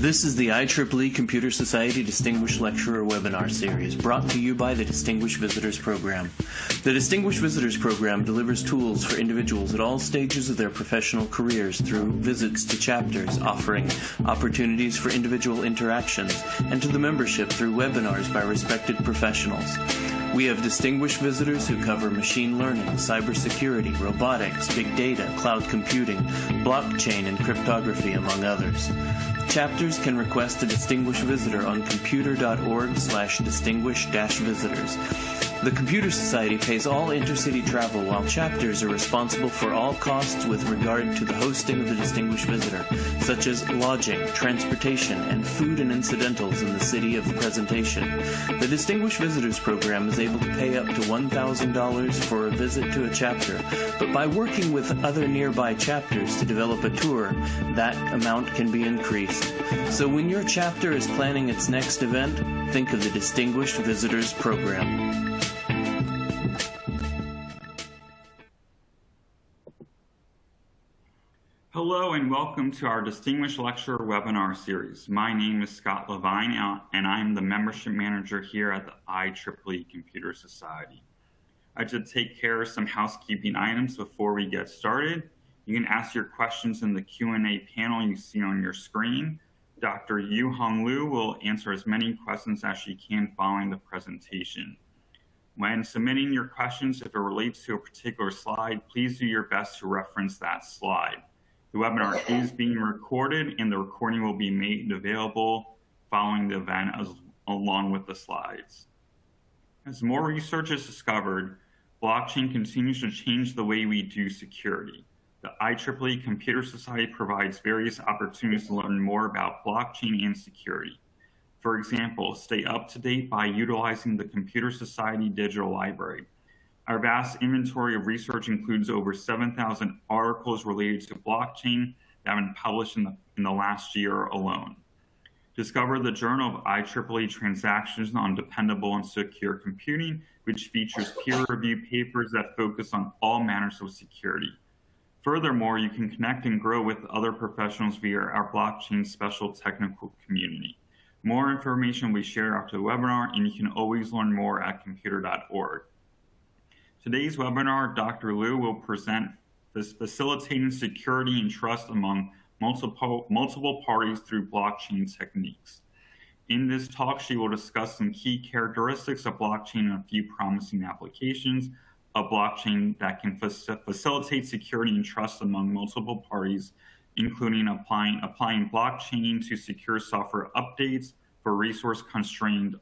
This is the IEEE Computer Society Distinguished Lecturer Webinar Series, brought to you by the Distinguished Visitors Program. The Distinguished Visitors Program delivers tools for individuals at all stages of their professional careers through visits to chapters, offering opportunities for individual interactions, and to the membership through webinars by respected professionals. We have distinguished visitors who cover machine learning, cybersecurity, robotics, big data, cloud computing, blockchain, and cryptography, among others. Chapters can request a distinguished visitor on computer.org/distinguished-visitors. The Computer Society pays all intercity travel, while chapters are responsible for all costs with regard to the hosting of the distinguished visitor, such as lodging, transportation, and food and incidentals in the city of the presentation. The Distinguished Visitors Program is able to pay up to $1,000 for a visit to a chapter, but by working with other nearby chapters to develop a tour, that amount can be increased. So when your chapter is planning its next event, think of the Distinguished Visitors Program. Hello and welcome to our Distinguished Lecturer Webinar Series. My name is Scott Levine and I am the Membership Manager here at the IEEE Computer Society. I have to take care of some housekeeping items before we get started. You can ask your questions in the Q&A panel you see on your screen. Dr. Yu-Hong Liu will answer as many questions as she can following the presentation. When submitting your questions, if it relates to a particular slide, please do your best to reference that slide. The webinar is being recorded and the recording will be made available following the event along with the slides. As more research is discovered, blockchain continues to change the way we do security. The IEEE Computer Society provides various opportunities to learn more about blockchain and security. For example, stay up to date by utilizing the Computer Society Digital Library. Our vast inventory of research includes over 7,000 articles related to blockchain that have been published in the last year alone. Discover the Journal of IEEE Transactions on Dependable and Secure Computing, which features peer-reviewed papers that focus on all matters of security. Furthermore, you can connect and grow with other professionals via our blockchain special technical community. More information will be shared after the webinar, and you can always learn more at computer.org. Today's webinar, Dr. Liu will present this facilitating security and trust among multiple parties through blockchain techniques. In this talk, she will discuss some key characteristics of blockchain and a few promising applications of blockchain that can facilitate security and trust among multiple parties, including applying blockchain to secure software updates for resource-constrained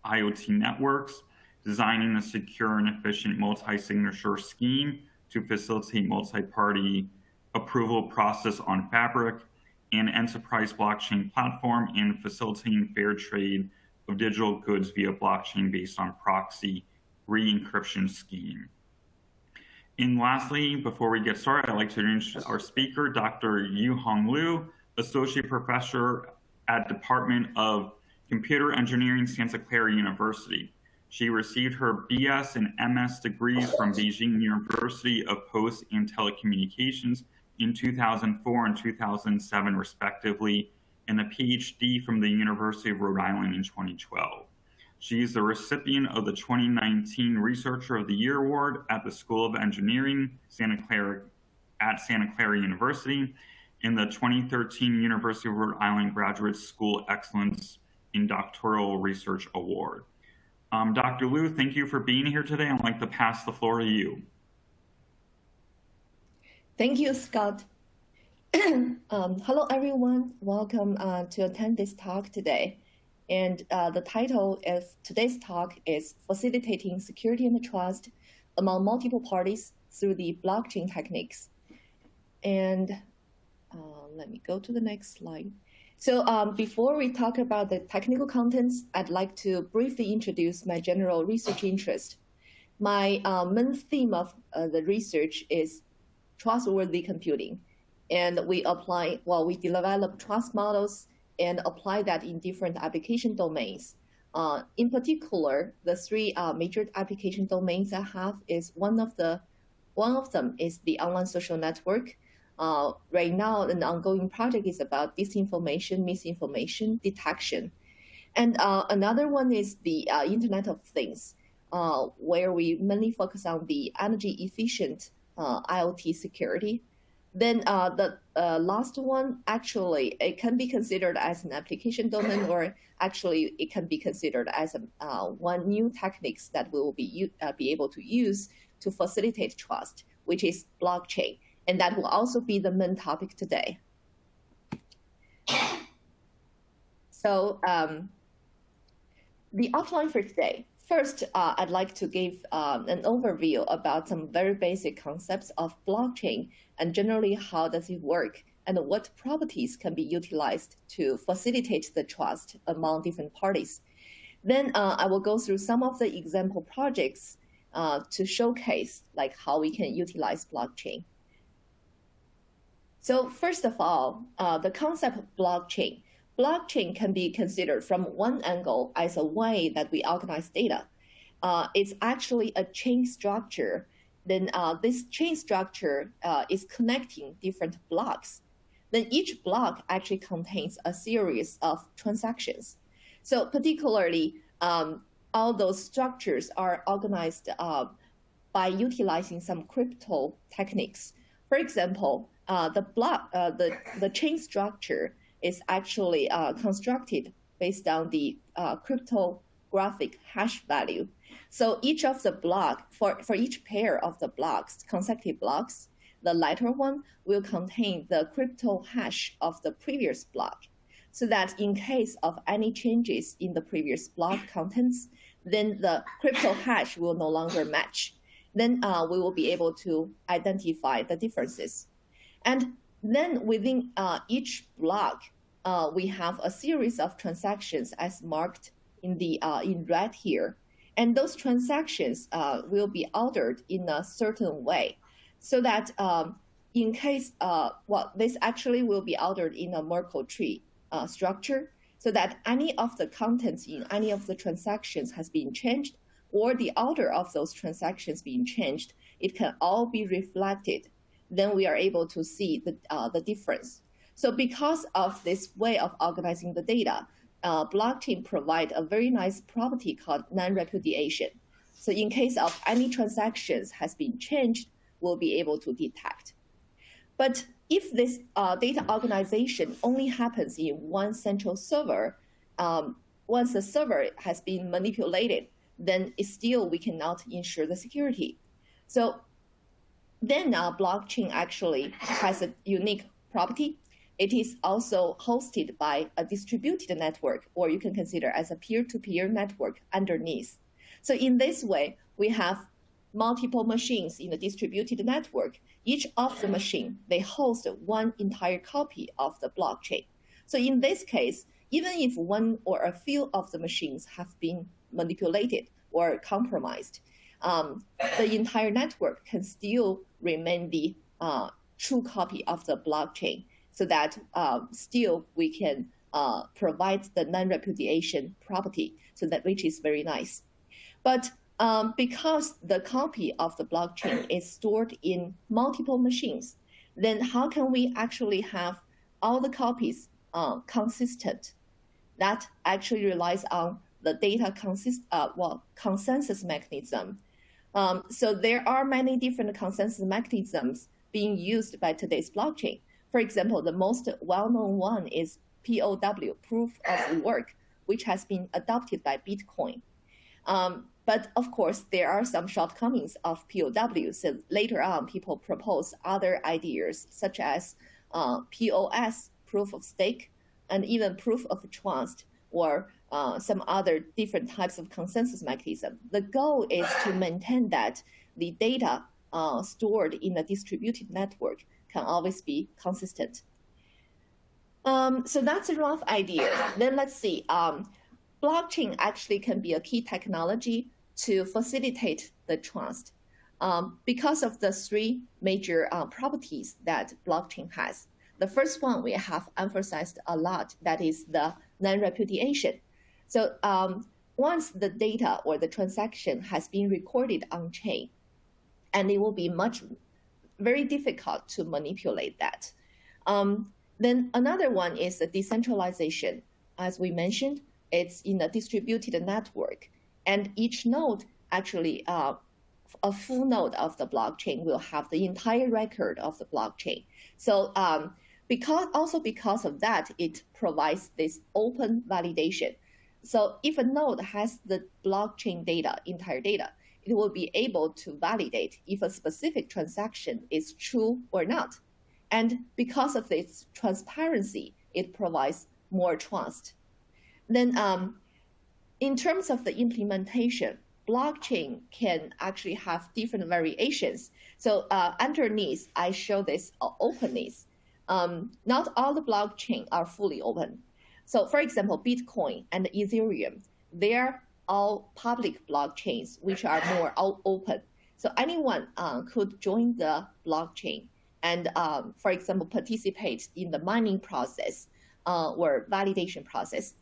IoT networks, designing a secure and efficient multi-signature scheme to facilitate multi-party approval process on Fabric, and enterprise blockchain platform, and facilitating fair trade of digital goods via blockchain based on proxy re-encryption scheme. And lastly, before we get started, I'd like to introduce our speaker, Dr. Yu-Hong Liu, Associate Professor at Department of Computer Engineering, Santa Clara University. She received her BS and MS degrees from Beijing University of Post and Telecommunications in 2004 and 2007, respectively, and a PhD from the University of Rhode Island in 2012. She is the recipient of the 2019 Researcher of the Year Award at the School of Engineering, Santa Clara University, and the 2013 University of Rhode Island Graduate School Excellence in Doctoral Research Award. Dr. Liu, thank you for being here today. I'd like to pass the floor to you. Thank you, Scott. Hello, everyone. Welcome to attend this talk today. And the title of today's talk is Facilitating Security and Trust Among Multiple Parties Through the Blockchain Techniques. And let me go to the next slide. So before we talk about the technical contents, I'd like to briefly introduce my general research interest. My main theme of the research is trustworthy computing. And we develop trust models and apply that in different application domains. In particular, the three major application domains I have is one of them is the online social network. right now, an ongoing project is about disinformation, misinformation detection. And another one is the Internet of Things, where we mainly focus on the energy efficient IoT security. Then the last one, actually, it can be considered as an application domain, or actually it can be considered as one new techniques that we will be able to use to facilitate trust, which is blockchain. And that will also be the main topic today. So the outline for today. First, I'd like to give an overview about some very basic concepts of blockchain and generally how does it work and what properties can be utilized to facilitate the trust among different parties. Then I will go through some of the example projects to showcase like how we can utilize blockchain. So first of all, the concept of blockchain. Blockchain can be considered from one angle as a way that we organize data. It's actually a chain structure. Then this chain structure is connecting different blocks. Then each block actually contains a series of transactions. So particularly, all those structures are organized by utilizing some crypto techniques. For example, the chain structure is actually constructed based on the cryptographic hash value. So each of the block, for each pair of the blocks, consecutive blocks, the latter one will contain the crypto hash of the previous block, so that in case of any changes in the previous block contents, then the crypto hash will no longer match. Then we will be able to identify the differences. And then within each block, we have a series of transactions as marked in in red here. And those transactions will be ordered in a certain way, so that in case, this actually will be ordered in a Merkle tree structure, so that any of the contents in any of the transactions has been changed, or the order of those transactions being changed, it can all be reflected. Then we are able to see the difference. So because of this way of organizing the data, blockchain provide a very nice property called non-repudiation. So in case of any transactions has been changed, we'll be able to detect. But if this data organization only happens in one central server, once the server has been manipulated, then still we cannot ensure the security. So then blockchain actually has a unique property. It is also hosted by a distributed network, or you can consider as a peer-to-peer network underneath. So in this way, we have multiple machines in the distributed network. Each of the machine, they host one entire copy of the blockchain. So in this case, even if one or a few of the machines have been manipulated or compromised, the entire network can still remain the true copy of the blockchain, so that still we can provide the non-repudiation property, so that which is very nice. But because the copy of the blockchain is stored in multiple machines, then how can we actually have all the copies consistent? That actually relies on the data consensus mechanism. So there are many different consensus mechanisms being used by today's blockchain. For example, the most well-known one is POW, proof of work, which has been adopted by Bitcoin. But of course, there are some shortcomings of POW. So later on, people propose other ideas, such as POS, proof of stake, and even proof of trust, or some other different types of consensus mechanism. The goal is to maintain that the data stored in a distributed network can always be consistent. So that's a rough idea. Then let's see. Blockchain actually can be a key technology to facilitate the trust because of the three major properties that blockchain has. The first one we have emphasized a lot, that is the non-repudiation. So once the data or the transaction has been recorded on chain, and it will be very difficult to manipulate that. Then another one is the decentralization. As we mentioned, it's in a distributed network, and each node actually, a full node of the blockchain will have the entire record of the blockchain. So because of that, it provides this open validation. So if a node has the blockchain data, entire data, it will be able to validate if a specific transaction is true or not. And because of its transparency, it provides more trust. Then in terms of the implementation, blockchain can actually have different variations. So underneath, I show this openness. Not all the blockchain are fully open. So for example, Bitcoin and Ethereum, they're all public blockchains, which are more open. So anyone could join the blockchain and, for example, participate in the mining process or validation process.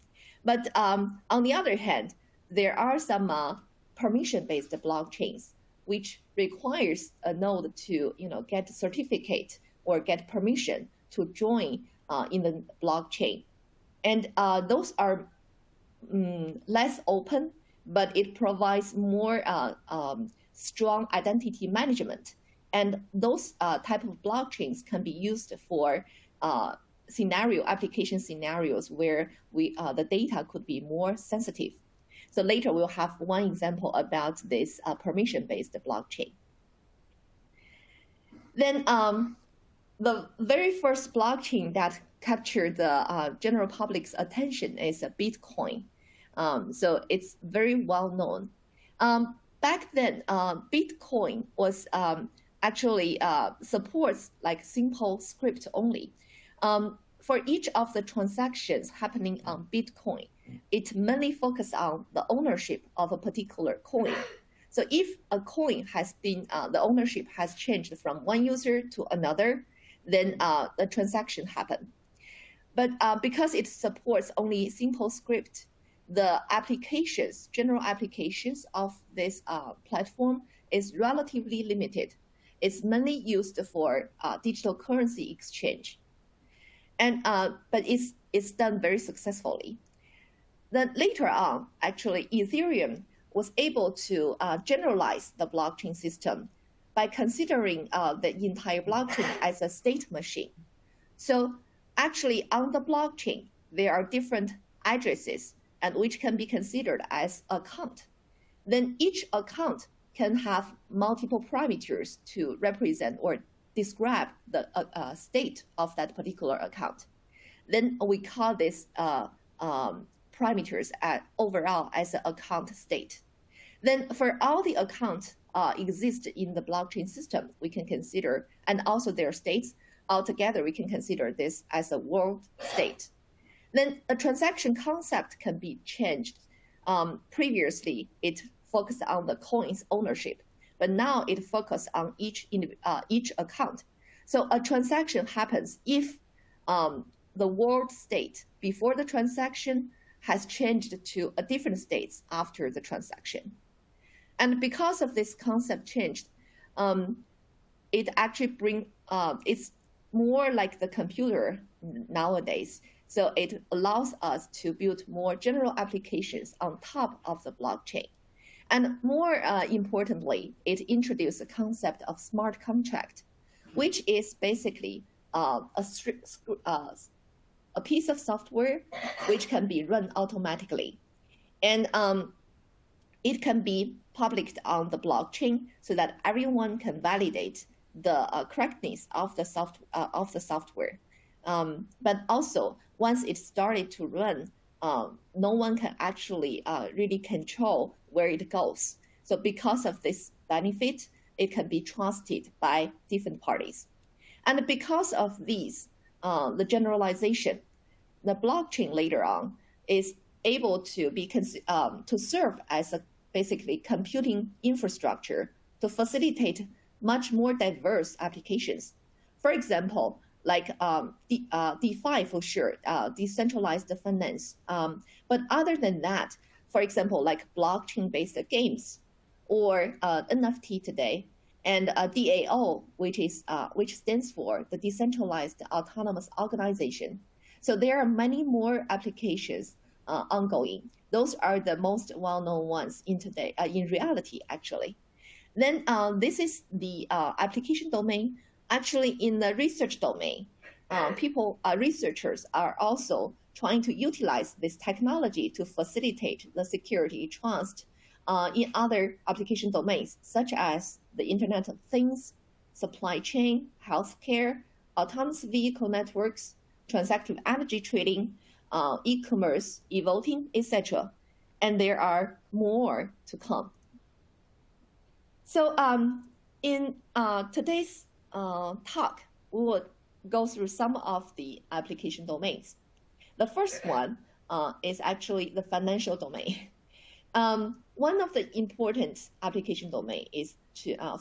But on the other hand, there are some permission-based blockchains, which requires a node to get a certificate or get permission to join in the blockchain. And those are less open, but it provides more strong identity management. And those type of blockchains can be used for application scenarios where the data could be more sensitive. So later we'll have one example about this permission-based blockchain. Then the very first blockchain that captured the general public's attention is Bitcoin. So it's very well known. Back then, Bitcoin was actually supports like simple script only. For each of the transactions happening on Bitcoin, it mainly focuses on the ownership of a particular coin. So if a coin has been, the ownership has changed from one user to another, then the transaction happens. But because it supports only simple script, the applications, general applications of this platform is relatively limited. It's mainly used for digital currency exchange. And but it's done very successfully. Then later on, actually, Ethereum was able to generalize the blockchain system by considering the entire blockchain as a state machine. So actually, on the blockchain, there are different addresses, and which can be considered as account. Then each account can have multiple parameters to represent or describe the state of that particular account. Then we call this parameters overall as an account state. Then for all the accounts exist in the blockchain system, we can consider, and also their states, altogether we can consider this as a world state. Then a transaction concept can be changed. Previously, it focused on the coin's ownership, but now it focuses on each account. So a transaction happens if the world state before the transaction has changed to a different state after the transaction. And because of this concept changed, it actually it's more like the computer nowadays. So it allows us to build more general applications on top of the blockchain. And more importantly, it introduced the concept of smart contract, which is basically a piece of software which can be run automatically. And it can be published on the blockchain so that everyone can validate the correctness of the software. But also, once it started to run, no one can actually really control where it goes. So because of this benefit, it can be trusted by different parties. And because of these, the generalization, the blockchain later on is able to be to serve as a basically computing infrastructure to facilitate much more diverse applications. For example, like DeFi for sure, decentralized finance. But other than that, for example, like blockchain-based games or NFT today, and DAO, which stands for the Decentralized Autonomous Organization. So there are many more applications ongoing. Those are the most well-known ones in reality, actually. Then this is the application domain. Actually, in the research domain, researchers are also trying to utilize this technology to facilitate the security trust in other application domains, such as the Internet of Things, supply chain, healthcare, autonomous vehicle networks, transactive energy trading, e-commerce, e-voting, etc. And there are more to come. So in today's talk, we will go through some of the application domains. The first one is actually the financial domain. One of the important application domain is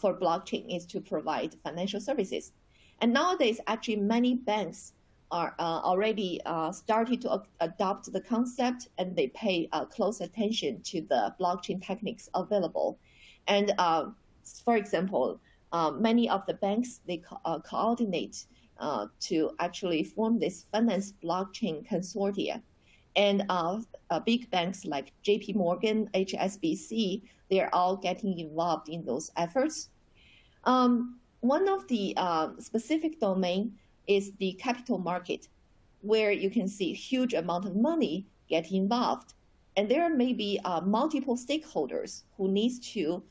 for blockchain is to provide financial services. And nowadays, actually, many banks are already started to adopt the concept, and they pay close attention to the blockchain techniques available. And for example, many of the banks, they coordinate to actually form this finance blockchain consortia. And big banks like JP Morgan, HSBC, they're all getting involved in those efforts. One of the specific domain is the capital market, where you can see huge amount of money get involved. And there may be multiple stakeholders who needs to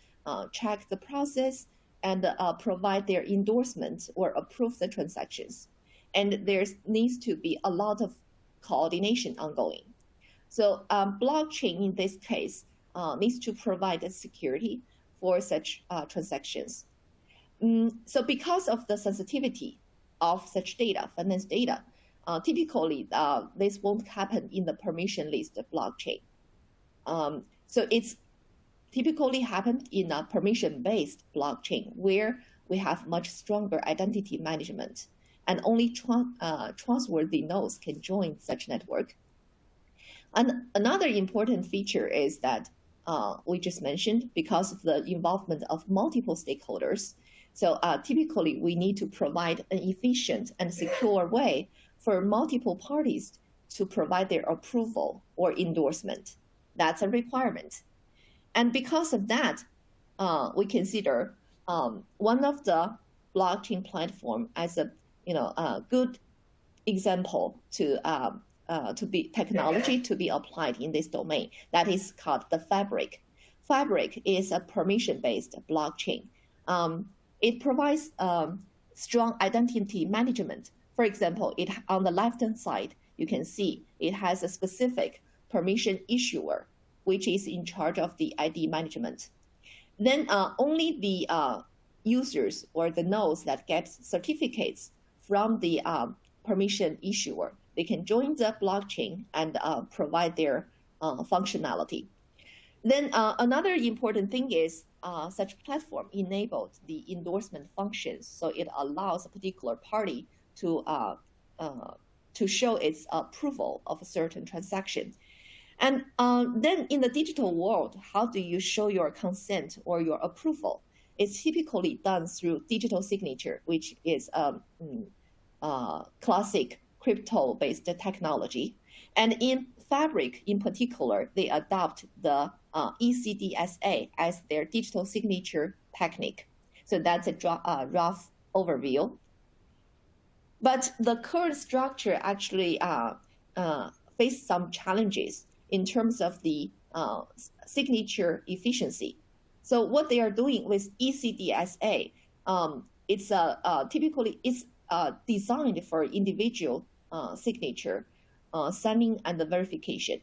check the process and provide their endorsement or approve the transactions. And there needs to be a lot of coordination ongoing. So blockchain in this case needs to provide a security for such transactions. So because of the sensitivity of such data, finance data, typically this won't happen in the permissionless blockchain. So it's typically happened in a permission-based blockchain where we have much stronger identity management, and only trustworthy nodes can join such network. And another important feature is that we just mentioned, because of the involvement of multiple stakeholders, so typically we need to provide an efficient and secure way for multiple parties to provide their approval or endorsement. That's a requirement. And because of that, we consider one of the blockchain platform as a good example to be technology to be applied in this domain. That is called the Fabric. Fabric is a permission-based blockchain. It provides strong identity management. For example, on the left-hand side, you can see it has a specific permission issuer, which is in charge of the ID management. Then only the users or the nodes that get certificates from the permission issuer, they can join the blockchain and provide their functionality. Then another important thing is such platform enabled the endorsement functions, so it allows a particular party to show its approval of a certain transaction. And then in the digital world, how do you show your consent or your approval? It's typically done through digital signature, which is classic crypto-based technology. And in Fabric, in particular, they adopt the ECDSA as their digital signature technique. So that's a rough overview. But the current structure actually faces some challenges in terms of the signature efficiency. So what they are doing with ECDSA, it's typically designed for individual signature signing and the verification.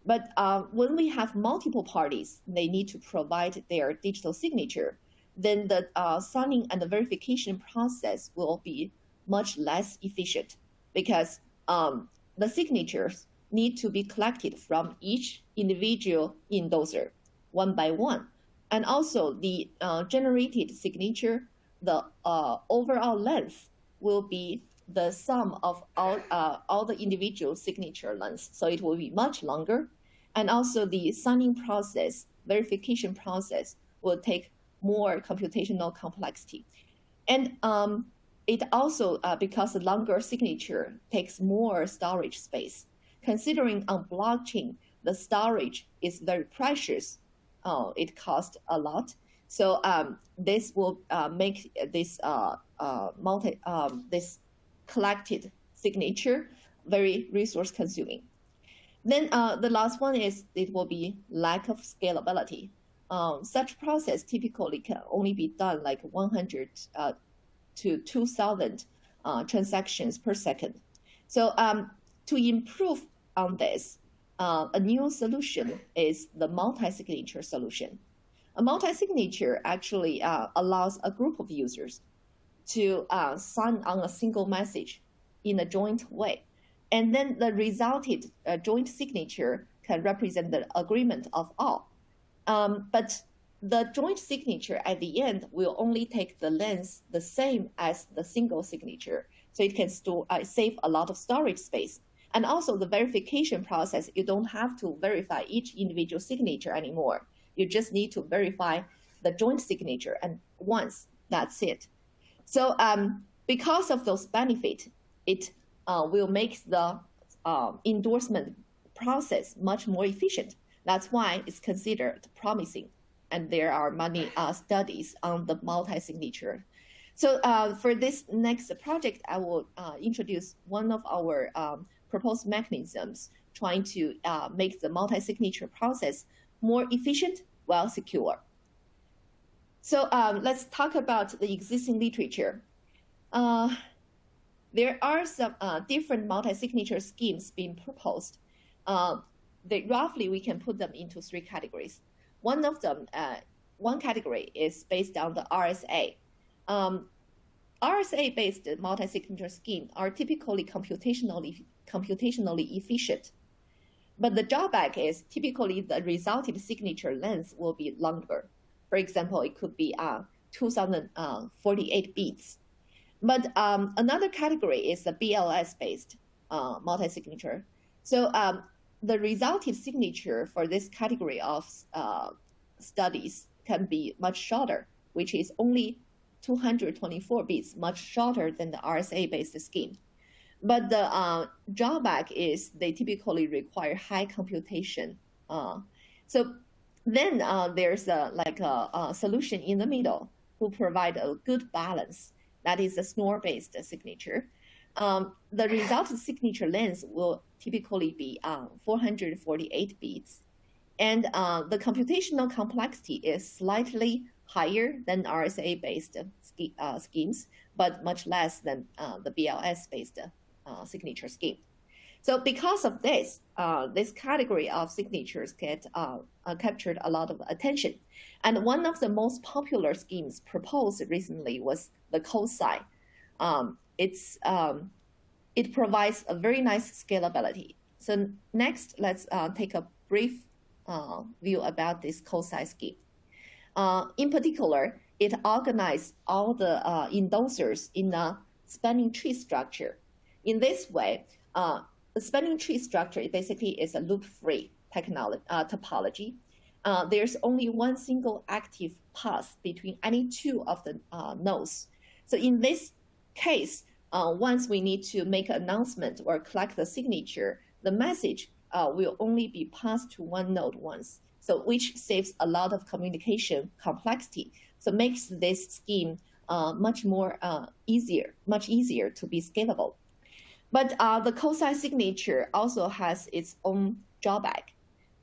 But when we have multiple parties, they need to provide their digital signature, then the signing and the verification process will be much less efficient, because the signatures need to be collected from each individual endorser one by one. And also the generated signature, the overall length will be the sum of all the individual signature lengths. So it will be much longer. And also the signing process, verification process will take more computational complexity. And it also, because the longer signature takes more storage space, considering on blockchain, the storage is very precious. It costs a lot. So this will make this this collected signature very resource consuming. Then the last one is it will be lack of scalability. Such process typically can only be done like 100 to 2,000 transactions per second. So to improve on this, a new solution is the multi-signature solution. A multi-signature actually allows a group of users to sign on a single message in a joint way. And then the resulted joint signature can represent the agreement of all. But the joint signature at the end will only take the length the same as the single signature. So it can save a lot of storage space. And also the verification process, you don't have to verify each individual signature anymore. You just need to verify the joint signature, and once, that's it. So because of those benefits, it will make the endorsement process much more efficient. That's why it's considered promising. And there are many studies on the multi-signature. So for this next project, I will introduce one of our proposed mechanisms trying to make the multi-signature process more efficient while secure. So let's talk about the existing literature. There are some different multi-signature schemes being proposed. Roughly, we can put them into three categories. One of them, one category is based on the RSA. RSA-based multi-signature schemes are typically computationally efficient. But the drawback is typically the resulted signature length will be longer. For example, it could be 2048 bits. But another category is the BLS-based multi-signature. So the resulted signature for this category of studies can be much shorter, which is only 224 bits, much shorter than the RSA-based scheme. But the drawback is they typically require high computation. So then there's a solution in the middle who provide a good balance. That is a snore-based signature. The resulted signature length will typically be 448 bits. And the computational complexity is slightly higher than RSA-based schemes, but much less than the BLS-based signature scheme. So because of this, this category of signatures get captured a lot of attention. And one of the most popular schemes proposed recently was the COSI. It provides a very nice scalability. So next, let's take a brief view about this COSI scheme. In particular, it organizes all the endorsers in a spanning tree structure. In this way, the spanning tree structure basically is a loop-free topology. There's only one single active path between any two of the nodes. So in this case, once we need to make an announcement or collect the signature, the message will only be passed to one node once, so which saves a lot of communication complexity. So makes this scheme much easier to be scalable. But the COSI signature also has its own drawback.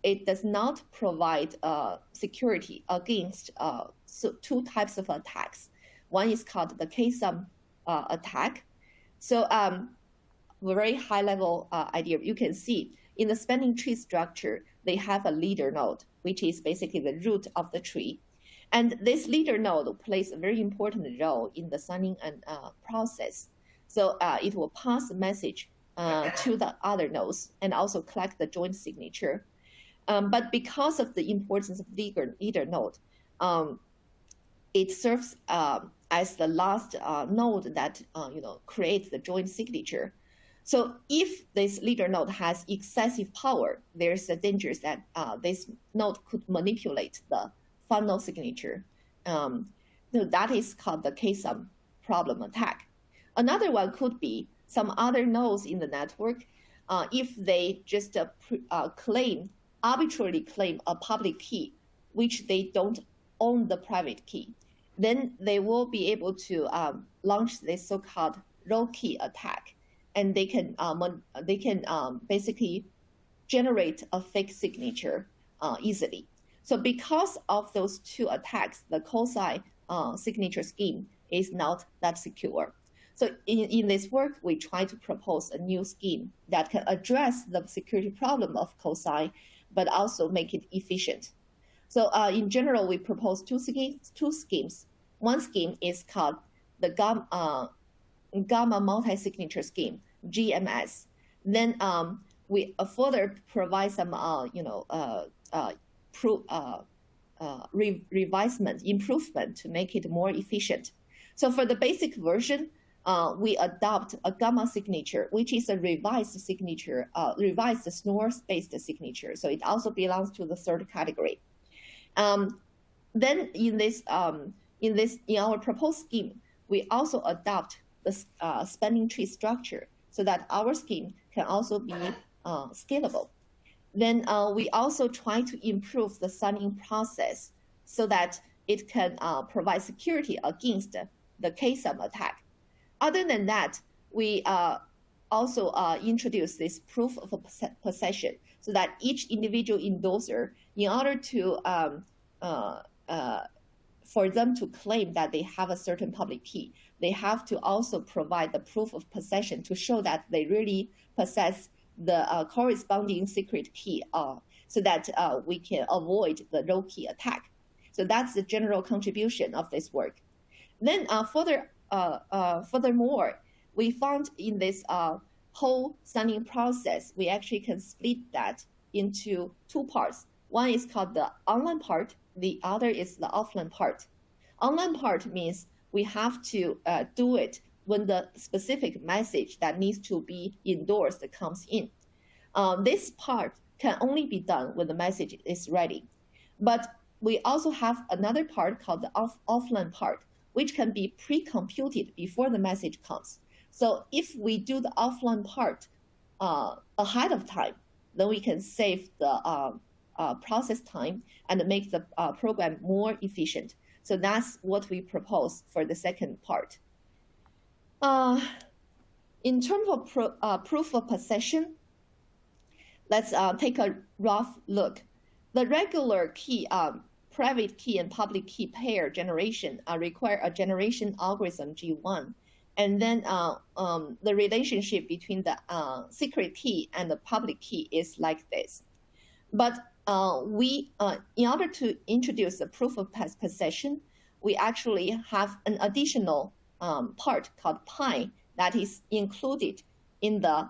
It does not provide security against two types of attacks. One is called the K-sum attack. So very high level idea. You can see in the spanning tree structure, they have a leader node, which is basically the root of the tree. And this leader node plays a very important role in the signing and process. So it will pass the message to the other nodes and also collect the joint signature. But because of the importance of leader node, it serves as the last node that creates the joint signature. So if this leader node has excessive power, there's a danger that this node could manipulate the final signature. So that is called the K-sum problem attack. Another one could be some other nodes in the network. If they just arbitrarily claim a public key, which they don't own the private key, then they will be able to launch this so-called row key attack, and they can basically generate a fake signature easily. So because of those two attacks, the COSI signature scheme is not that secure. So in this work, we try to propose a new scheme that can address the security problem of COSI, but also make it efficient. So in general, we propose two schemes. One scheme is called the Gamma multi-signature scheme, GMS. Then we further provide some, improvement to make it more efficient. So for the basic version, we adopt a gamma signature, which is a revised signature, revised Schnorr-based signature. So it also belongs to the third category. Then in our proposed scheme, we also adopt the spanning tree structure so that our scheme can also be scalable. Then we also try to improve the signing process so that it can provide security against the K-sum attack. Other than that, we also introduce this proof of possession so that each individual endorser, in order to for them to claim that they have a certain public key, they have to also provide the proof of possession to show that they really possess the corresponding secret key, so that we can avoid the row key attack. So that's the general contribution of this work. Then furthermore, we found in this whole signing process, we actually can split that into two parts. One is called the online part. The other is the offline part. Online part means we have to do it when the specific message that needs to be endorsed comes in. This part can only be done when the message is ready. But we also have another part called the offline part, which can be pre-computed before the message comes. So if we do the offline part ahead of time, then we can save the process time and make the program more efficient. So that's what we propose for the second part. In terms of proof of possession, let's take a rough look. The regular key, private key and public key pair generation require a generation algorithm G1. And then the relationship between the secret key and the public key is like this. But in order to introduce the proof of possession, we actually have an additional part called pi that is included in the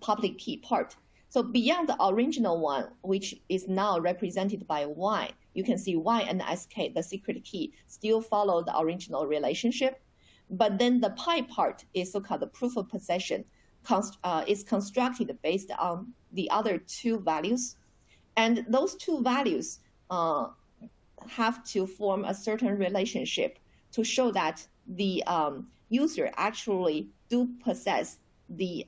public key part. So beyond the original one, which is now represented by Y, you can see Y and SK, the secret key, still follow the original relationship. But then the pi part is so-called the proof of possession, is constructed based on the other two values. And those two values have to form a certain relationship to show that the user actually do possess the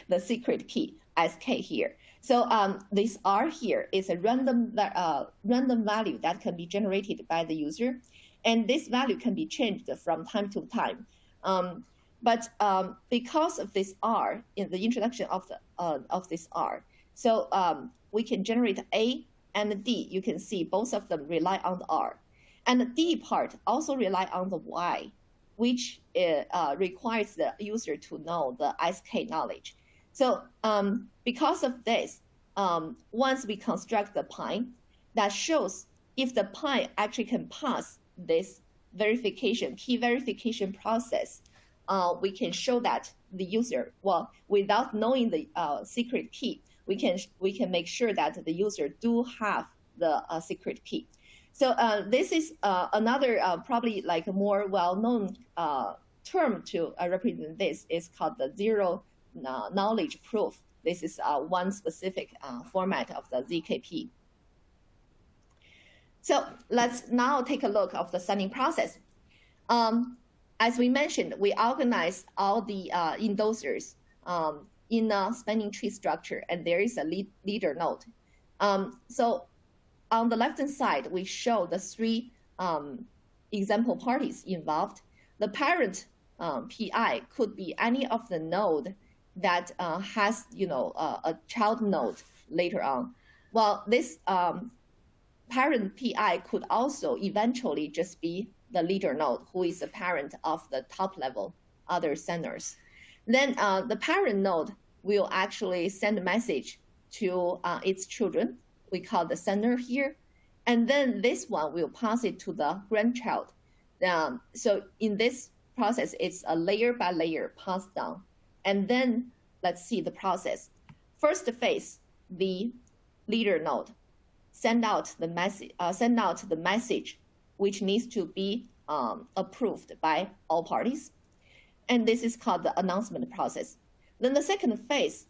the secret key, SK here. So this R here is a random value that can be generated by the user. And this value can be changed from time to time. But because of this R, in the introduction of this R, so we can generate A and D. You can see both of them rely on the R. And the D part also rely on the Y, which requires the user to know the SK knowledge. So because of this, once we construct the pi, that shows if the pi actually can pass this key verification process, we can show that the user, well, without knowing the secret key, we can make sure that the user do have the secret key. So this is another probably like a more well-known term to represent this is called the zero knowledge proof. This is one specific format of the ZKP. So let's now take a look of the signing process. As we mentioned, we organize all the endorsers in a spanning tree structure, and there is a leader node. So on the left-hand side, we show the three example parties involved. The parent PI could be any of the node that has, a child node later on. Well, this parent PI could also eventually just be the leader node, who is the parent of the top level other senders. Then the parent node will actually send a message to its children. We call the sender here. And then this one will pass it to the grandchild. So in this process, it's a layer by layer passed down. And then let's see the process. First phase, the leader node send out the message, which needs to be approved by all parties. And this is called the announcement process. Then the second phase,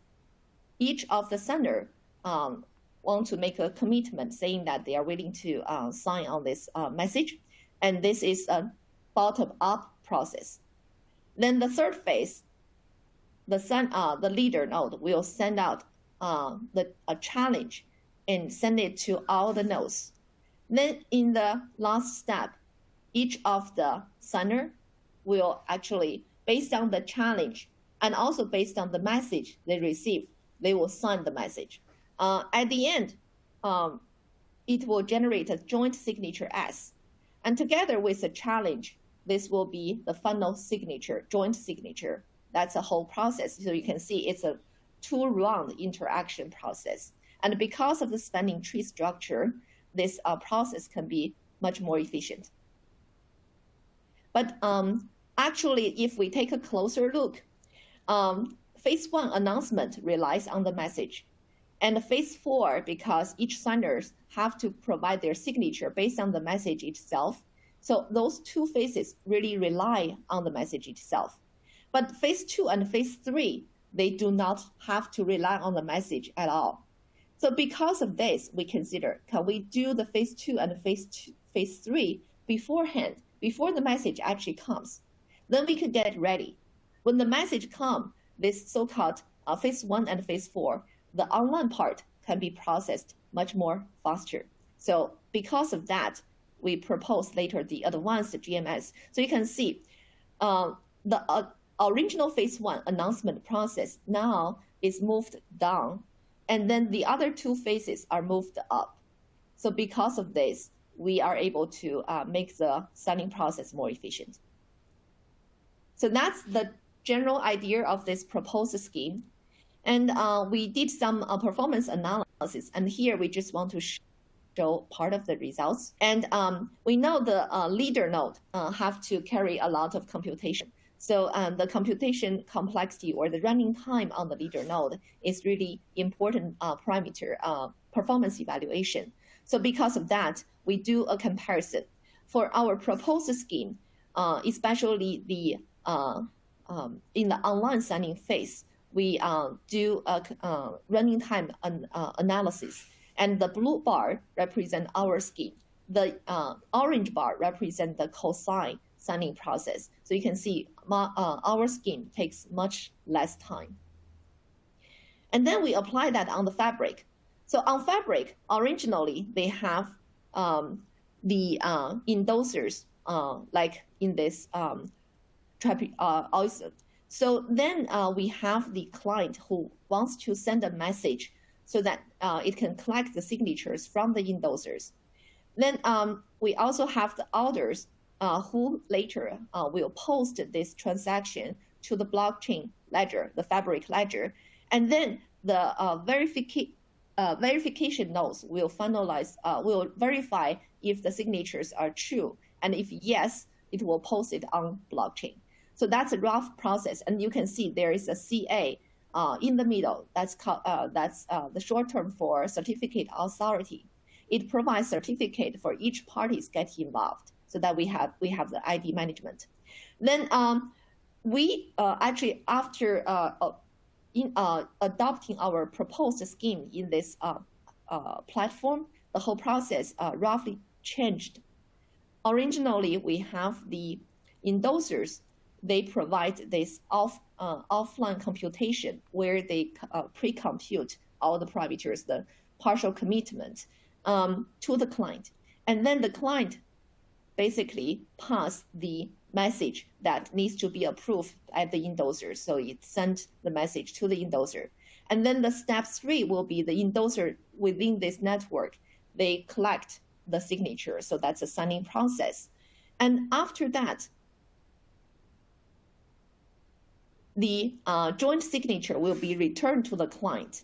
each of the sender want to make a commitment saying that they are willing to sign on this message. And this is a bottom-up process. Then the third phase, the leader node will send out a challenge and send it to all the nodes. Then in the last step, each of the sender will actually, based on the challenge and also based on the message they receive, they will sign the message. At the end, it will generate a joint signature S. And together with the challenge, this will be the final signature, joint signature. That's a whole process. So you can see it's a two-round interaction process. And because of the spanning tree structure, this process can be much more efficient. But actually, if we take a closer look, phase 1 announcement relies on the message. And phase 4, because each senders have to provide their signature based on the message itself. So those two phases really rely on the message itself. But phase 2 and phase 3, they do not have to rely on the message at all. So because of this, we consider, can we do the phase 2 and phase 3 beforehand, before the message actually comes? Then we could get ready. When the message comes, this so-called phase 1 and phase 4, the online part can be processed much more faster. So because of that, we propose later the advanced GMS. So you can see the original phase 1 announcement process now is moved down, and then the other two phases are moved up. So because of this, we are able to make the signing process more efficient. So that's the general idea of this proposed scheme. And we did some performance analysis, and here we just want to show part of the results. And we know the leader node have to carry a lot of computation. So the computation complexity or the running time on the leader node is really important parameter performance evaluation. So because of that, we do a comparison. For our proposed scheme, especially the in the online signing phase, we do a running time analysis. And the blue bar represents our scheme. The orange bar represents the co-sign signing process. So you can see our scheme takes much less time. And then we apply that on the fabric. So on fabric, originally they have the endorsers like in this also. So then we have the client who wants to send a message so that it can collect the signatures from the endorsers. Then we also have the orders who later will post this transaction to the blockchain ledger, the fabric ledger. And then the verification nodes will finalize, will verify if the signatures are true. And if yes, it will post it on blockchain. So that's a rough process. And you can see there is a CA in the middle. That's called, the short term for certificate authority. It provides certificate for each parties get involved so that we have the ID management. Then we actually, after adopting our proposed scheme in this platform, the whole process roughly changed. Originally, we have the indosers. They provide this offline computation where they pre-compute all the parameters, the partial commitment to the client. And then the client basically pass the message that needs to be approved at the endoser. So it sent the message to the endoser. And then the step 3 will be the endoser within this network. They collect the signature. So that's a signing process. And after that, the joint signature will be returned to the client.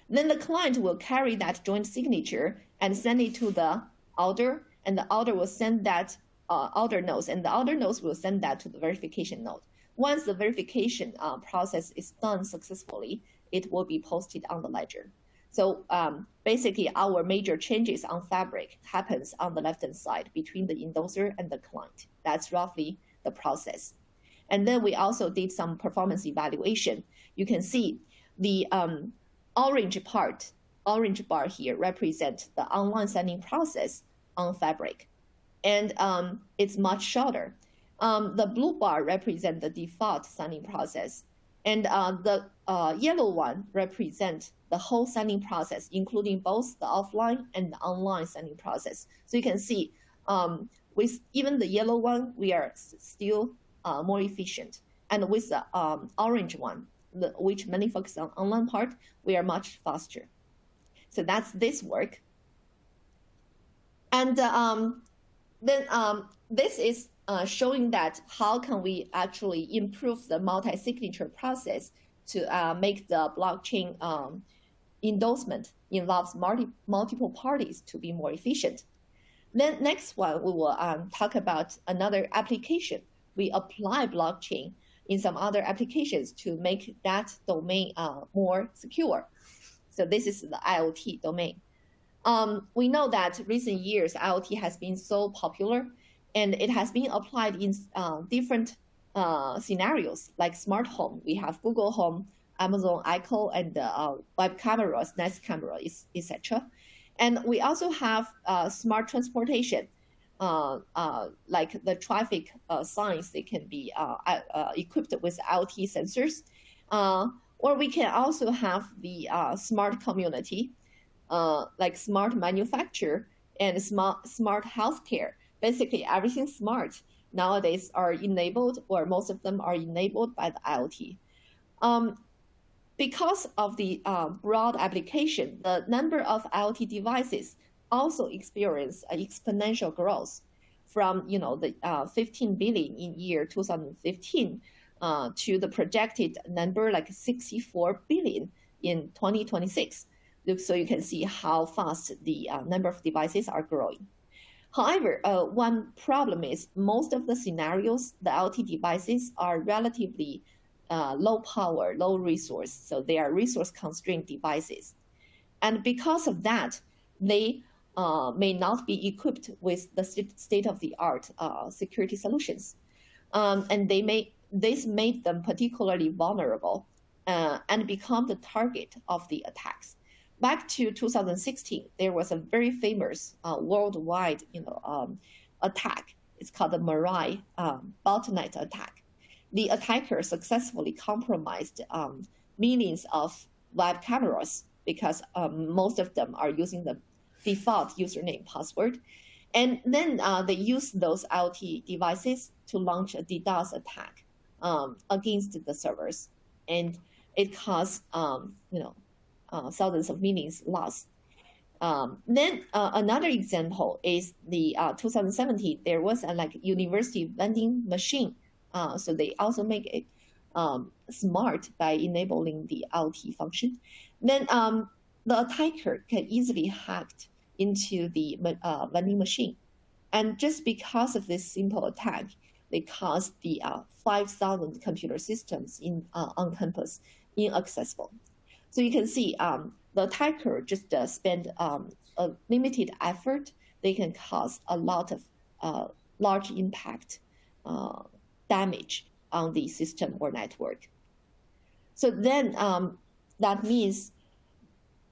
Then the client will carry that joint signature and send it to the order, and the order will send that order nodes, and the order nodes will send that to the verification node. Once the verification process is done successfully, it will be posted on the ledger. So basically, our major changes on Fabric happens on the left-hand side between the endoser and the client. That's roughly the process. And then we also did some performance evaluation. You can see the orange bar here represents the online signing process on Fabric. And it's much shorter. The blue bar represents the default signing process. And the yellow one represents the whole signing process, including both the offline and the online signing process. So you can see with even the yellow one, we are still more efficient. And with the orange one, which mainly focuses on online part, we are much faster. So that's this work. And then this is showing that how can we actually improve the multi-signature process to make the blockchain endorsement involves multiple parties to be more efficient. Then next one, we will talk about another application. We apply blockchain in some other applications to make that domain more secure. So this is the IoT domain. We know that recent years, IoT has been so popular, and it has been applied in different scenarios, like smart home. We have Google Home, Amazon Echo, and web cameras, Nest camera, etc. And we also have smart transportation, like the traffic signs. They can be equipped with IoT sensors. Or we can also have the smart community, like smart manufacture and smart healthcare. Basically, everything smart nowadays are enabled, or most of them are enabled by the IoT. Because of the broad application, the number of IoT devices also experience an exponential growth from the 15 billion in year 2015 to the projected number like 64 billion in 2026. So you can see how fast the number of devices are growing. However, one problem is most of the scenarios, the IoT devices are relatively low power, low resource. So they are resource constrained devices. And because of that, they may not be equipped with the state-of-the-art security solutions. And this made them particularly vulnerable and become the target of the attacks. Back to 2016, there was a very famous worldwide attack. It's called the Mirai botnet attack. The attacker successfully compromised millions of web cameras because most of them are using the default username password. And then they used those IoT devices to launch a DDoS attack against the servers. And it caused thousands of millions lost. Then another example is the 2017, there was a university vending machine. So they also make it smart by enabling the IoT function. Then the attacker can easily hack into the vending machine. And just because of this simple attack, they caused the 5,000 computer systems on campus inaccessible. So you can see the attacker just spend a limited effort. They can cause a lot of large impact damage on the system or network. So then that means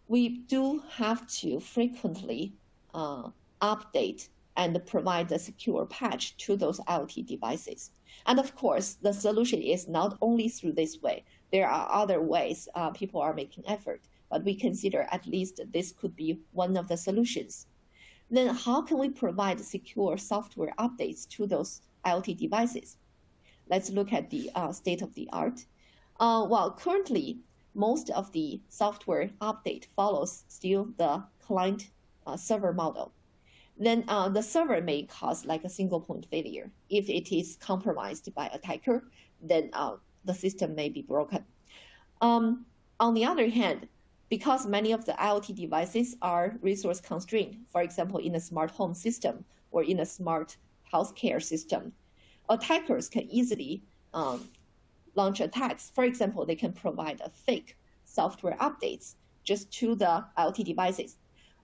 we do have to frequently update and provide a secure patch to those IoT devices. And of course, the solution is not only through this way. There are other ways people are making effort, but we consider at least this could be one of the solutions. Then how can we provide secure software updates to those IoT devices? Let's look at the state of the art. Well, currently, most of the software update follows still the client server model. Then the server may cause like a single point failure. If it is compromised by attacker, then the system may be broken. On the other hand, because many of the IoT devices are resource constrained, for example, in a smart home system or in a smart healthcare system, attackers can easily launch attacks. For example, they can provide a fake software updates just to the IoT devices.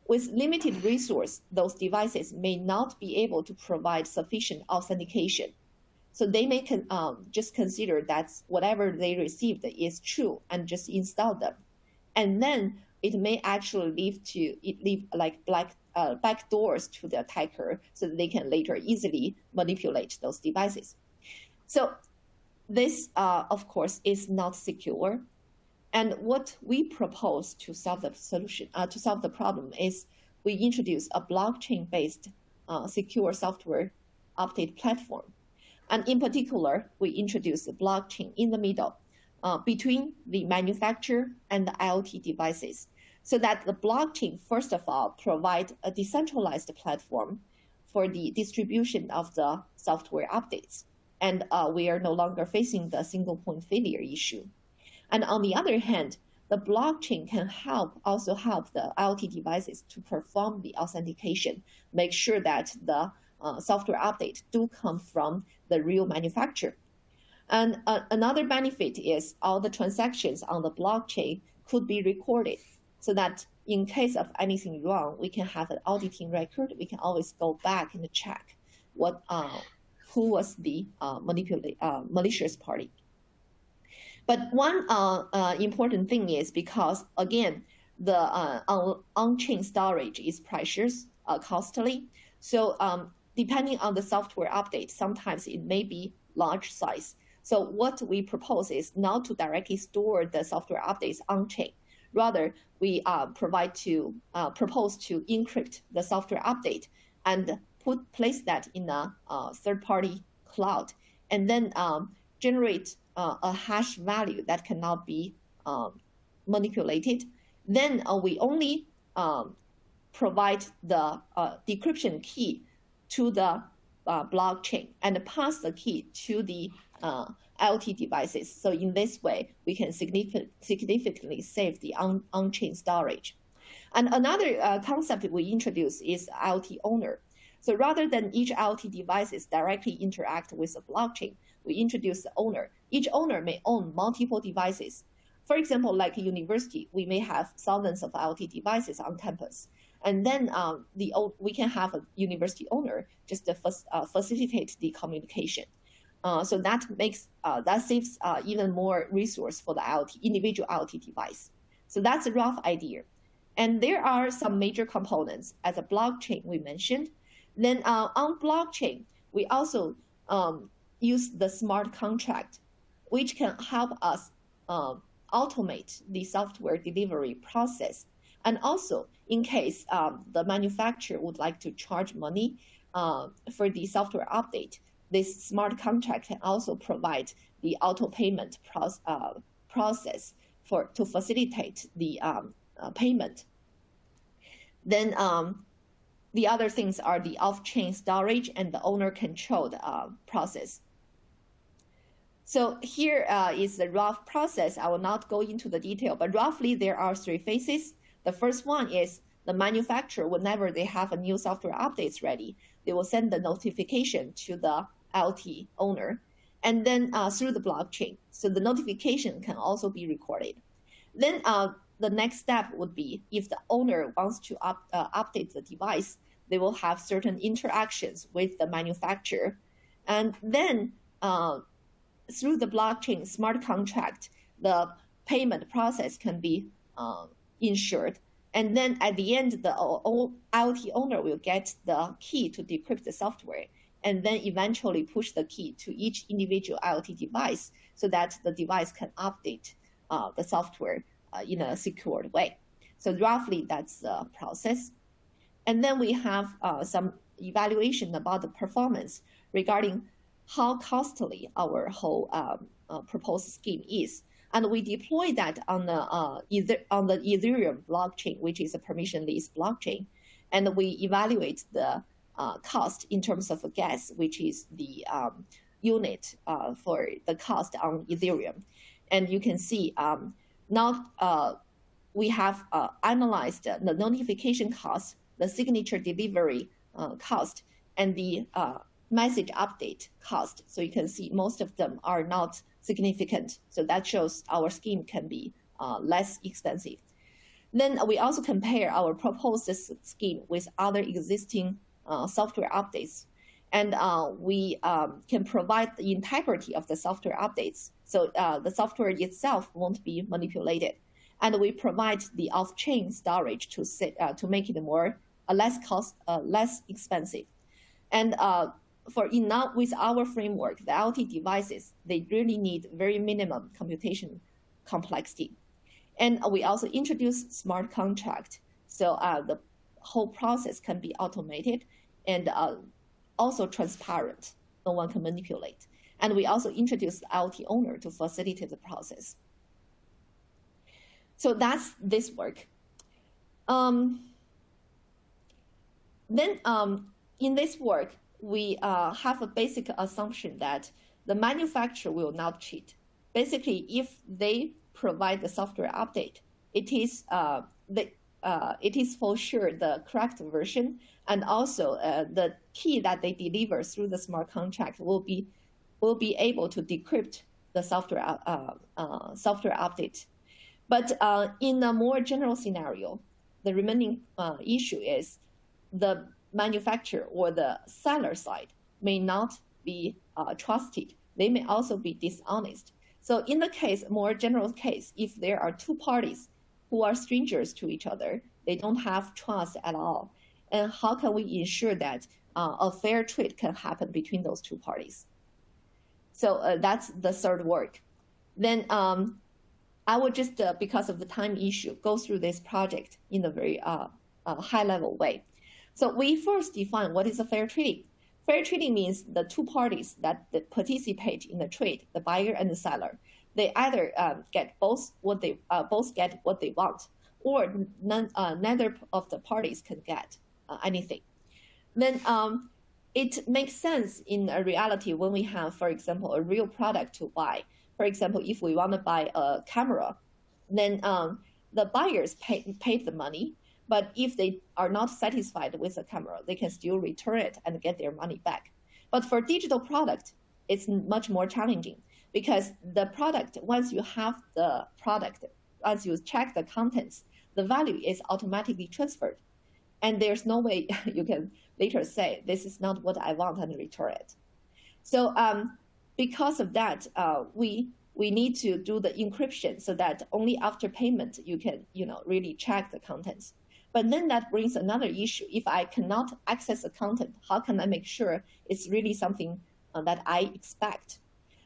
With limited resource, those devices may not be able to provide sufficient authentication. So they may just consider that whatever they received is true and just install them. And then it may actually leave like back doors to the attacker so that they can later easily manipulate those devices. So this, of course, is not secure. And what we propose to solve the solution, to solve the problem, is we introduce a blockchain-based secure software update platform. And in particular, we introduce a blockchain in the middle between the manufacturer and the IoT devices, so that the blockchain, first of all, provide a decentralized platform for the distribution of the software updates. And we are no longer facing the single point failure issue. And on the other hand, the blockchain can also help the IoT devices to perform the authentication, make sure that the software update do come from the real manufacturer. And another benefit is all the transactions on the blockchain could be recorded, so that in case of anything wrong, we can have an auditing record. We can always go back and check who was the malicious party. But one important thing is because, again, the on-chain storage is precious, costly. So depending on the software update, sometimes it may be large size. So what we propose is not to directly store the software updates on-chain. Rather, we propose to encrypt the software update and place that in a third-party cloud, and then generate a hash value that cannot be manipulated. Then we only provide the decryption key to the blockchain and pass the key to the IoT devices. So in this way, we can significantly save the on-chain storage. And another concept we introduce is IoT owner. So rather than each IoT devices directly interact with a blockchain, we introduce the owner. Each owner may own multiple devices. For example, like a university, we may have thousands of IoT devices on campus. And then we can have a university owner just to facilitate the communication. So that saves even more resource for the individual IoT device. So that's a rough idea. And there are some major components as a blockchain we mentioned. Then on blockchain, we also use the smart contract, which can help us automate the software delivery process. And also, in case the manufacturer would like to charge money for the software update, this smart contract can also provide the auto payment process to facilitate the payment. Then the other things are the off-chain storage and the owner-controlled process. So here is the rough process. I will not go into the detail, but roughly there are 3 phases. The first one is the manufacturer, whenever they have a new software updates ready, they will send the notification to the IoT owner, and then through the blockchain. So the notification can also be recorded. Then the next step would be if the owner wants to update the device, they will have certain interactions with the manufacturer. And then through the blockchain smart contract, the payment process can be ensured. And then at the end, the IoT owner will get the key to decrypt the software, and then eventually push the key to each individual IoT device so that the device can update the software in a secured way. So roughly that's the process. And then we have some evaluation about the performance regarding how costly our whole proposed scheme is. And we deploy that on the Ethereum blockchain, which is a permissionless blockchain. And we evaluate the cost in terms of gas, which is the unit for the cost on Ethereum. And you can see now we have analyzed the notification cost, the signature delivery cost, and the message update cost. So you can see most of them are not significant. So that shows our scheme can be less expensive. Then we also compare our proposed scheme with other existing software updates. And we can provide the integrity of the software updates. So the software itself won't be manipulated. And we provide the off-chain storage to make it less expensive. And with our framework, the IoT devices, they really need very minimum computation complexity. And we also introduce smart contract. So the whole process can be automated and also transparent. No one can manipulate. And we also introduce the IoT owner to facilitate the process. So that's this work. Then in this work, we have a basic assumption that the manufacturer will not cheat. Basically, if they provide the software update, it is for sure the correct version, and also the key that they deliver through the smart contract will be able to decrypt the software update. But in a more general scenario, the remaining issue is the manufacturer or the seller side may not be trusted. They may also be dishonest. So in the more general case, if there are two parties who are strangers to each other, they don't have trust at all. And how can we ensure that a fair trade can happen between those two parties? So that's the third work. Then I will just, because of the time issue, go through this project in a very high-level way. So we first define what is a fair trading. Fair trading means the two parties that participate in the trade, the buyer and the seller, they either get both get what they want, or neither of the parties can get anything. Then it makes sense in a reality when we have, for example, a real product to buy. For example, if we want to buy a camera, then the buyers pay the money. But if they are not satisfied with the camera, they can still return it and get their money back. But for digital product, it's much more challenging because the product, once you have the product, once you check the contents, the value is automatically transferred. And there's no way you can later say, this is not what I want and return it. So because of that, we need to do the encryption so that only after payment you can really check the contents. But then that brings another issue. If I cannot access the content, how can I make sure it's really something that I expect?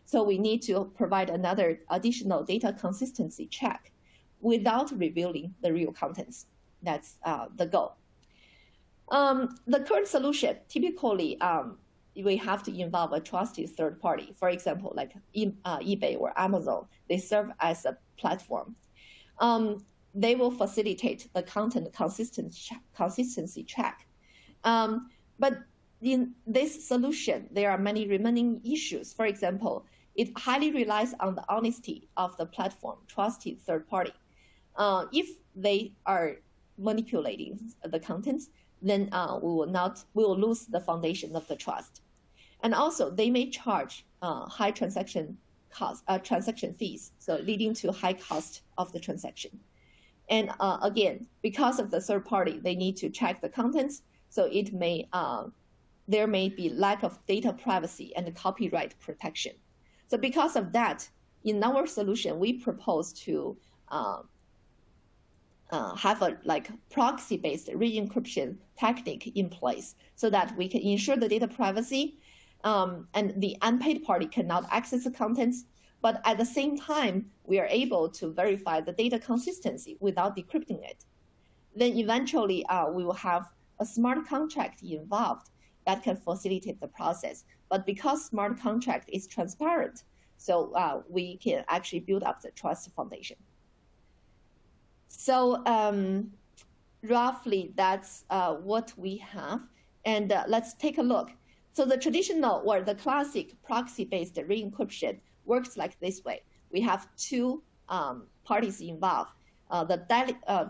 So we need to provide another additional data consistency check without revealing the real contents. That's the goal. The current solution, typically, we have to involve a trusted third party. For example, like eBay or Amazon, they serve as a platform. They will facilitate the content consistency check. But in this solution, there are many remaining issues. For example, it highly relies on the honesty of the platform, trusted third party. If they are manipulating the contents, then we will lose the foundation of the trust. And also, they may charge high transaction fees, so leading to high cost of the transaction. And again, because of the third party, they need to check the contents, so there may be lack of data privacy and copyright protection. So because of that, in our solution, we propose to have a proxy-based re-encryption technique in place so that we can ensure the data privacy and the unpaid party cannot access the contents. But at the same time, we are able to verify the data consistency without decrypting it. Then eventually, we will have a smart contract involved that can facilitate the process. But because smart contract is transparent, so we can actually build up the trust foundation. So roughly, that's what we have. And let's take a look. So the traditional or the classic proxy-based re-encryption works like this way. We have two parties involved.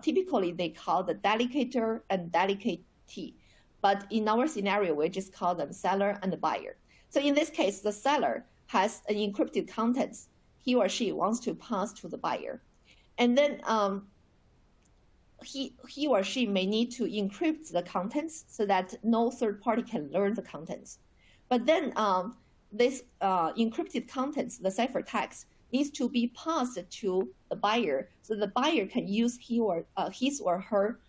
Typically, they call the delegator and delegatee. But in our scenario, we just call them seller and the buyer. So in this case, the seller has an encrypted contents he or she wants to pass to the buyer. And then he or she may need to encrypt the contents so that no third party can learn the contents. But then this encrypted contents, the ciphertext, needs to be passed to the buyer so the buyer can use his or her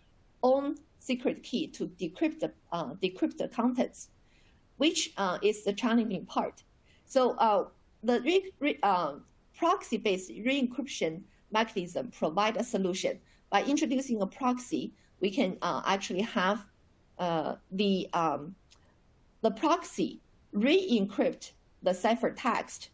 own secret key to decrypt the contents, which is the challenging part. So the proxy-based re-encryption mechanism provide a solution. By introducing a proxy, we can actually have the proxy re-encrypt the ciphertext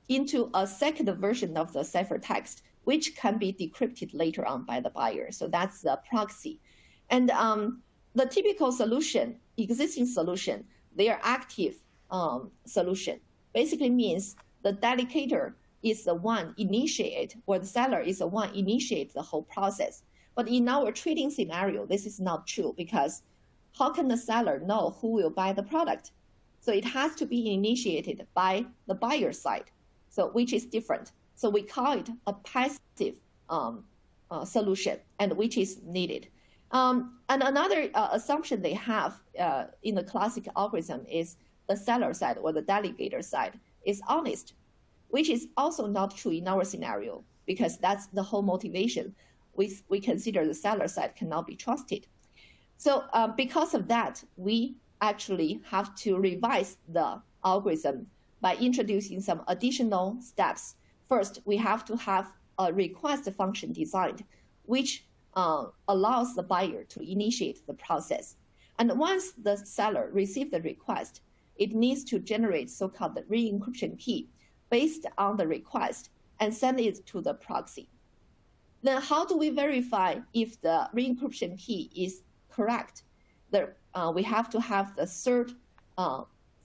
into a second version of the ciphertext, which can be decrypted later on by the buyer. So that's the proxy. And the typical solution, existing solution, they are active solution. Basically means the delegator is the one initiate, or the seller is the one initiate the whole process. But in our trading scenario, this is not true because how can the seller know who will buy the product? So it has to be initiated by the buyer side, so which is different. So we call it a passive solution, and which is needed. And another assumption they have in the classic algorithm is the seller side or the delegator side is honest, which is also not true in our scenario because that's the whole motivation. We consider the seller side cannot be trusted. So because of that, we actually have to revise the algorithm by introducing some additional steps. First, we have to have a request function designed, which allows the buyer to initiate the process. And once the seller receives the request, it needs to generate so-called the re-encryption key based on the request and send it to the proxy. Then how do we verify if the re-encryption key is correct? We have to have the third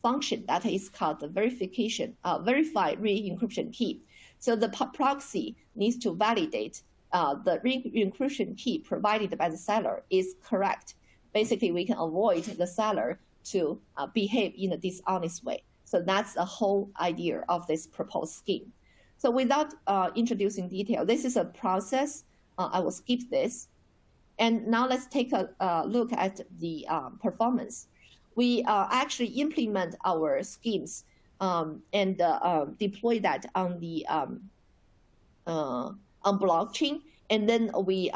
function that is called the verify re-encryption key. So the proxy needs to validate the re-encryption key provided by the seller is correct. Basically, we can avoid the seller to behave in a dishonest way. So that's the whole idea of this proposed scheme. So without introducing detail, this is a process. I will skip this. And now let's take a look at the performance. We actually implement our schemes and deploy that on the on blockchain, and then we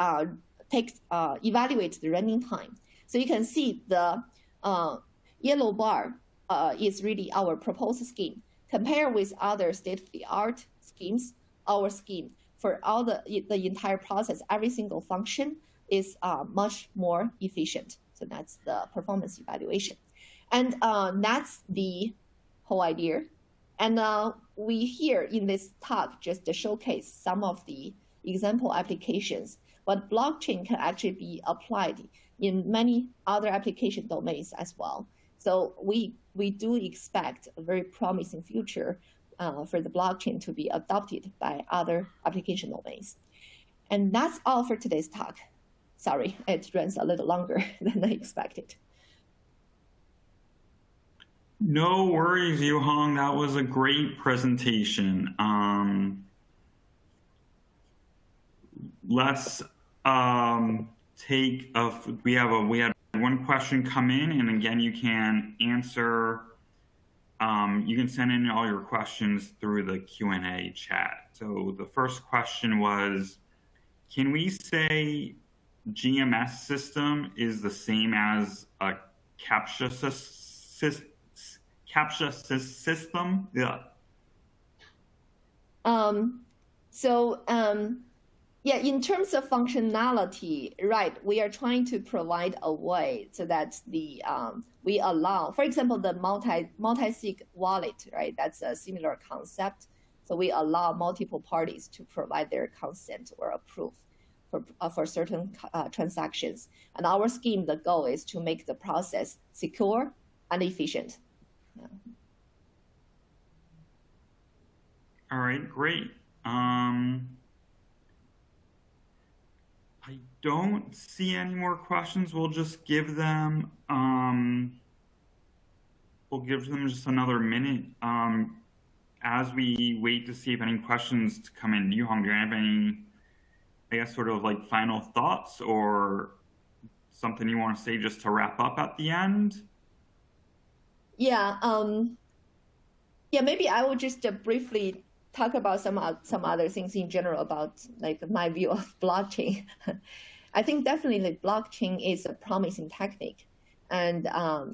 evaluate the running time. So you can see the yellow bar is really our proposed scheme. Compare with other state-of-the-art schemes, our scheme for all the entire process, every single function is much more efficient. So that's the performance evaluation. And that's the whole idea. And we here in this talk just to showcase some of the example applications, but blockchain can actually be applied in many other application domains as well. So we do expect a very promising future for the blockchain to be adopted by other application domains. And that's all for today's talk. Sorry, it runs a little longer than I expected. No worries, Yuhong. That was a great presentation. Let's take we had one question come in, and again, you can answer. You can send in all your questions through the Q&A chat. So the first question was, can we say GMS system is the same as a CAPTCHA system? Yeah. Yeah, in terms of functionality, right, we are trying to provide a way so that we allow, for example, the multi-sig wallet, right? That's a similar concept. So we allow multiple parties to provide their consent or approve for certain transactions. And our scheme, the goal is to make the process secure and efficient. Yeah. All right, great. I don't see any more questions. We'll just give them just another minute as we wait to see if any questions to come in. Yuhong, do you have any, I guess, sort of like final thoughts or something you want to say just to wrap up at the end? Yeah. Yeah. Maybe I will just briefly talk about some other things in general about like my view of blockchain. I think definitely blockchain is a promising technique, and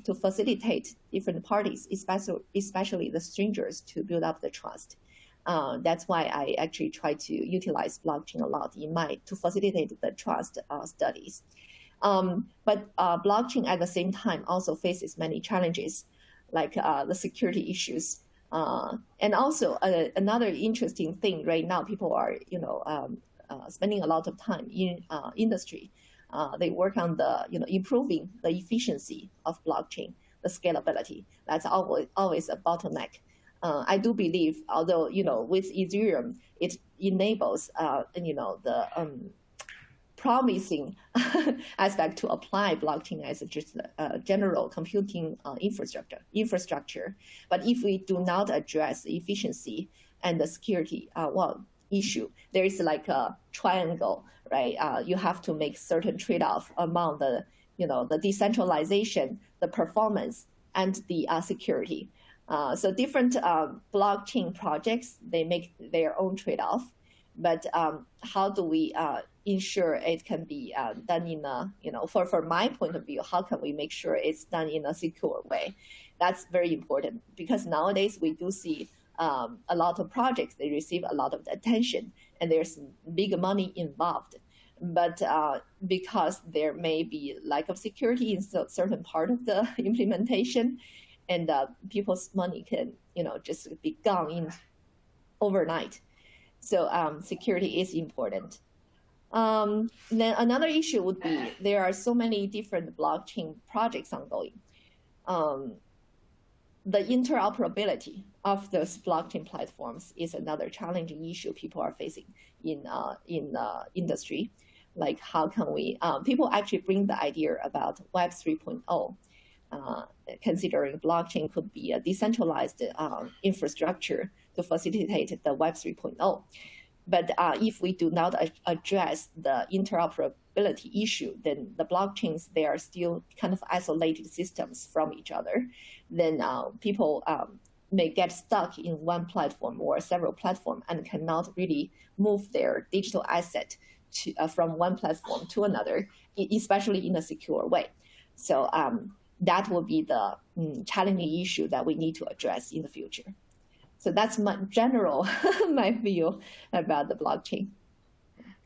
to facilitate different parties, especially the strangers, to build up the trust. That's why I actually try to utilize blockchain a lot to facilitate the trust studies. But blockchain at the same time also faces many challenges, like the security issues. And also another interesting thing right now, people are spending a lot of time in industry. They work on the improving the efficiency of blockchain, the scalability. That's always a bottleneck. I do believe, although with Ethereum it enables the promising aspect to apply blockchain as just a general computing infrastructure. But if we do not address the efficiency and the security issue, there is like a triangle, right? You have to make certain trade-off among the decentralization, the performance, and the security. So different blockchain projects, they make their own trade-off. But how do we ensure it can be done in a, from my point of view, how can we make sure it's done in a secure way? That's very important, because nowadays we do see a lot of projects, they receive a lot of attention and there's big money involved. But because there may be lack of security in certain part of the implementation, and people's money can just be gone in overnight. So security is important. Then another issue would be there are so many different blockchain projects ongoing. The interoperability of those blockchain platforms is another challenging issue people are facing in industry. Like how can we, people actually bring the idea about Web 3.0, considering blockchain could be a decentralized infrastructure to facilitate the Web 3.0. But if we do not address the interoperability issue, then the blockchains, they are still kind of isolated systems from each other. Then people may get stuck in one platform or several platforms and cannot really move their digital asset from one platform to another, especially in a secure way. So that will be the challenging issue that we need to address in the future. So that's my general my view about the blockchain.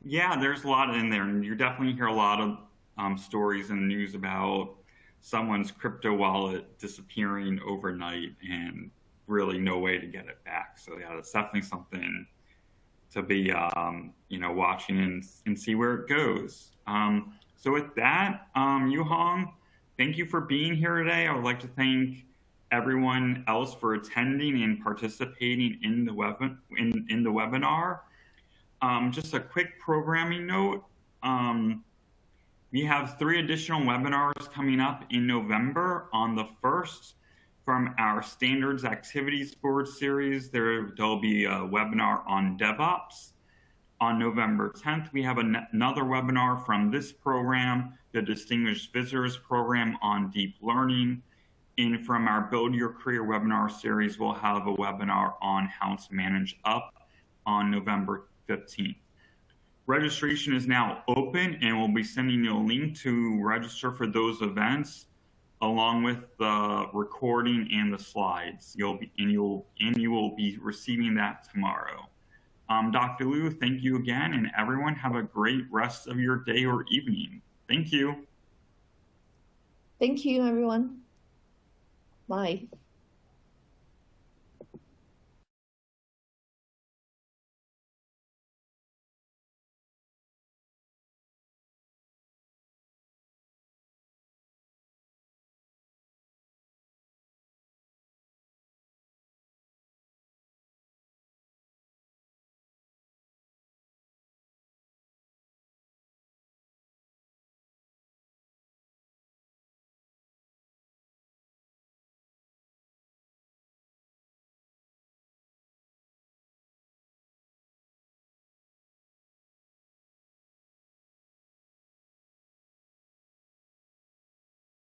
Yeah, there's a lot in there, and you definitely hear a lot of stories and news about someone's crypto wallet disappearing overnight and really no way to get it back. So yeah, it's definitely something to be watching and see where it goes. So with that, Yuhong, thank you for being here today. I would like to thank everyone else for attending and participating in the webinar. Just a quick programming note. We have 3 additional webinars coming up in November. On the 1st, from our Standards Activities Board series, there'll be a webinar on DevOps. On November 10th, we have another webinar from this program, the Distinguished Visitors Program on Deep Learning. And from our Build Your Career webinar series, we'll have a webinar on how to manage up on November 15th. Registration is now open, and we'll be sending you a link to register for those events, along with the recording and the slides. You will be receiving that tomorrow. Dr. Liu, thank you again, and everyone have a great rest of your day or evening. Thank you. Thank you, everyone. Bye.